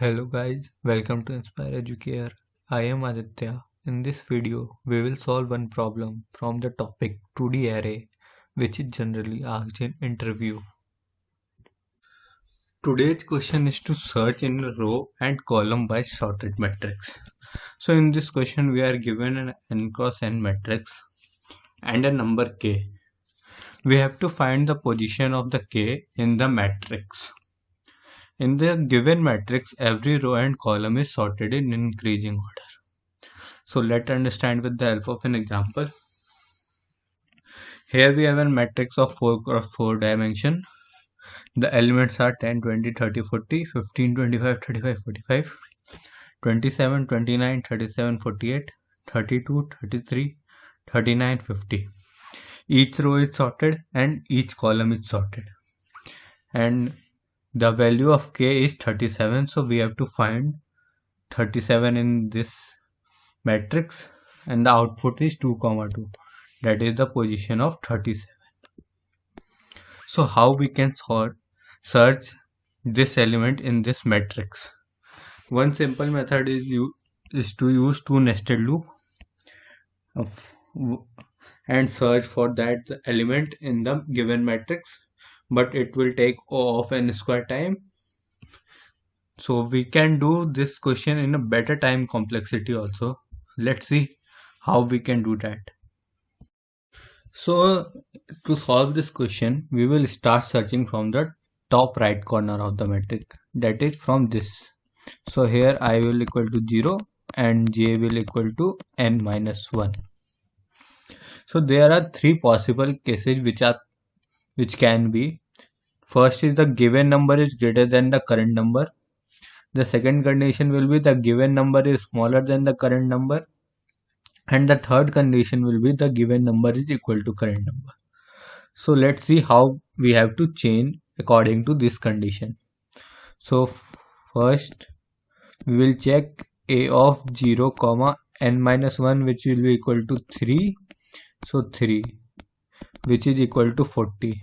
Hello guys, welcome to Inspire Educare. I am Aditya. In this video, we will solve one problem from the topic 2D array, which is generally asked in interview. Today's question is to search in row and column by sorted matrix. So in this question, we are given an n cross n matrix and a number k. We have to find the position of the k in the matrix. In the given matrix, every row and column is sorted in increasing order. So let's understand with the help of an example. Here we have a matrix of 4 cross 4 dimension. The elements are 10, 20, 30, 40, 15, 25, 35, 45, 27, 29, 37, 48, 32, 33, 39, 50. Each row is sorted and each column is sorted. And the value of k is 37, so we have to find 37 in this matrix, and the output is 2, 2. That is the position of 37. So how we can search this element in this matrix? One simple method is to use two nested loop and search for that element in the given matrix, but it will take O of n square time. So we can do this question in a better time complexity also. Let's see how we can do that. So to solve this question, we will start searching from the top right corner of the matrix, that is from this. So here I will equal to 0 and j will equal to n minus 1. So there are three possible cases which can be. First is the given number is greater than the current number. The second condition will be the given number is smaller than the current number. And the third condition will be the given number is equal to current number. So let's see how we have to change according to this condition. So first we will check a of 0 comma n minus 1, which will be equal to 3. So 3, which is equal to 40.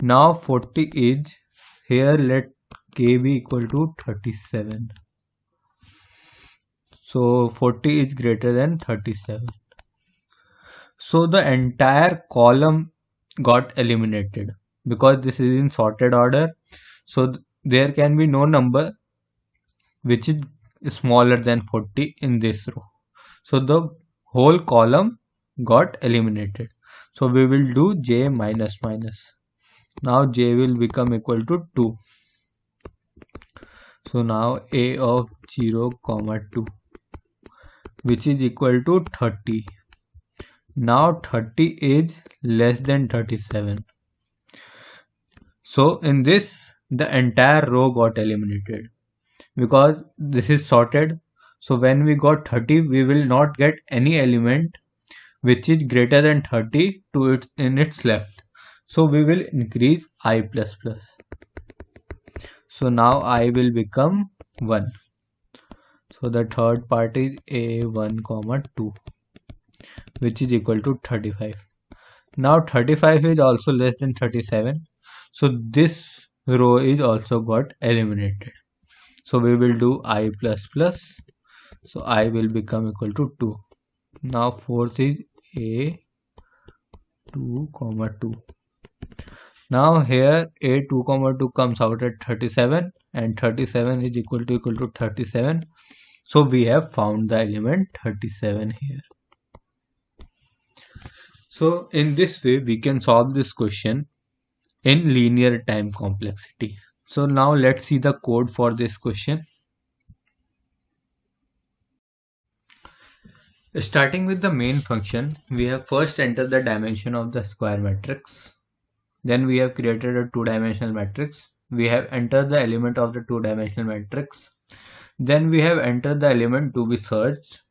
Now 40 is, here let k be equal to 37. So 40 is greater than 37. So the entire column got eliminated because this is in sorted order. So there can be no number which is smaller than 40 in this row. So the whole column got eliminated. So we will do j minus minus. Now j will become equal to 2. So now a of 0 comma 2, which is equal to 30. Now 30 is less than 37. So in this, the entire row got eliminated because this is sorted. So when we got 30, we will not get any element which is greater than 30 in its left. So we will increase I plus plus. So now I will become 1. So the third part is a1 comma 2, which is equal to 35. Now 35 is also less than 37. So this row is also got eliminated. So we will do I plus plus. So I will become equal to 2. Now fourth is a 2 comma 2. Now here a2 comma 2 comes out at 37 and 37 is equal to 37. So we have found the element 37 here. So in this way we can solve this question in linear time complexity. So now let's see the code for this question. Starting with the main function, we have first entered the dimension of the square matrix. Then we have created a two-dimensional matrix. We have entered the element of the two-dimensional matrix. Then we have entered the element to be searched.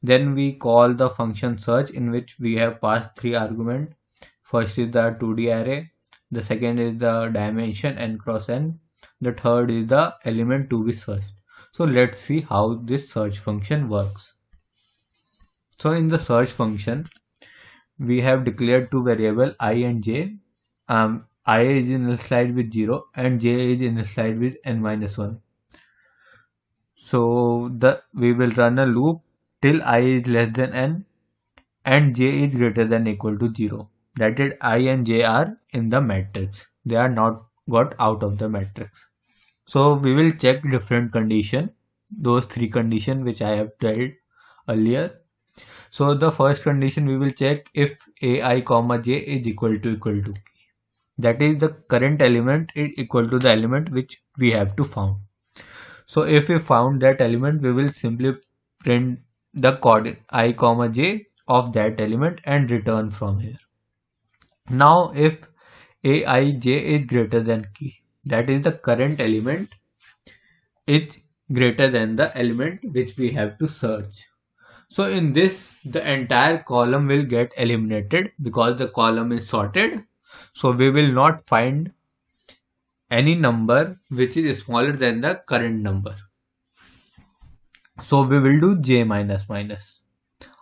Then we call the function search, in which we have passed three arguments. First is the 2D array. The second is the dimension n cross n. The third is the element to be searched. So let's see how this search function works. So in the search function, we have declared two variables I and j. I is initialized with 0 and j is initialized with n minus 1. So we will run a loop till I is less than n and j is greater than equal to 0. That is, I and j are in the matrix. They are not got out of the matrix. So we will check different condition, those three condition which I have told earlier. So the first condition we will check if ai comma j is equal to k. That is, the current element is equal to the element which we have to found. So if we found that element, we will simply print the coordinate I comma j of that element and return from here. Now if aij is greater than k, that is, the current element is greater than the element which we have to search. So in this, the entire column will get eliminated because the column is sorted. So we will not find any number which is smaller than the current number. So we will do j minus minus.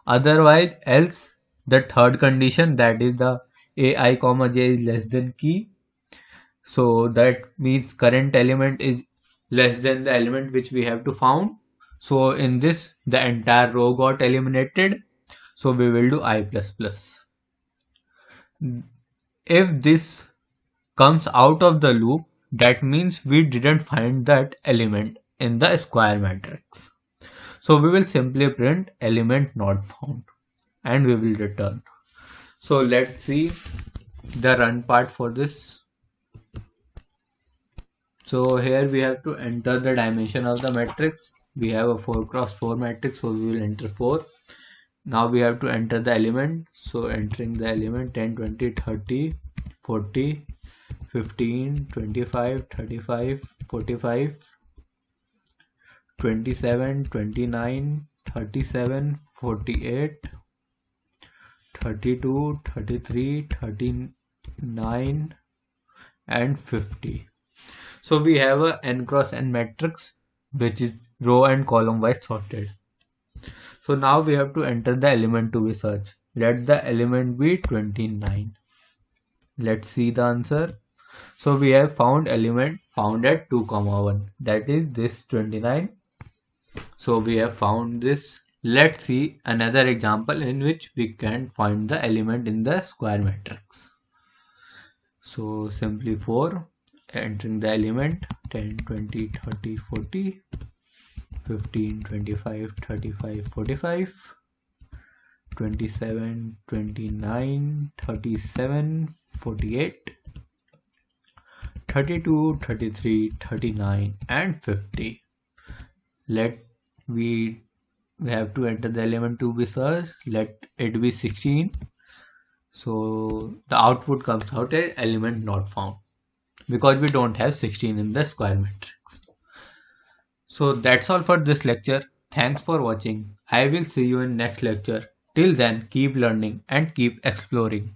Otherwise, else the third condition, that is the ai comma j is less than key. So that means current element is less than the element which we have to found. So in this, the entire row got eliminated. So we will do I plus plus. If this comes out of the loop, that means we didn't find that element in the square matrix. So we will simply print element not found and we will return. So let's see the run part for this. So here we have to enter the dimension of the matrix. We have a 4 cross 4 matrix, so we will enter 4. Now we have to enter the element. So entering the element 10, 20, 30, 40, 15, 25, 35, 45, 27, 29, 37, 48, 32, 33, 39 and 50. So we have a n cross n matrix which is row and column wise sorted. So now we have to enter the element to be searched. Let the element be 29. Let's see the answer. So we have found element found at 2, 1. That is this 29. So we have found this. Let's see another example in which we can find the element in the square matrix. So simply 4, entering the element 10, 20, 30, 40, 15, 25, 35, 45, 27, 29, 37, 48, 32, 33, 39 and 50. We have to enter the element to be searched. Let it be 16. So the output comes out as element not found because we don't have 16 in the square matrix. So that's all for this lecture. Thanks for watching. I will see you in next lecture. Till then, keep learning and keep exploring.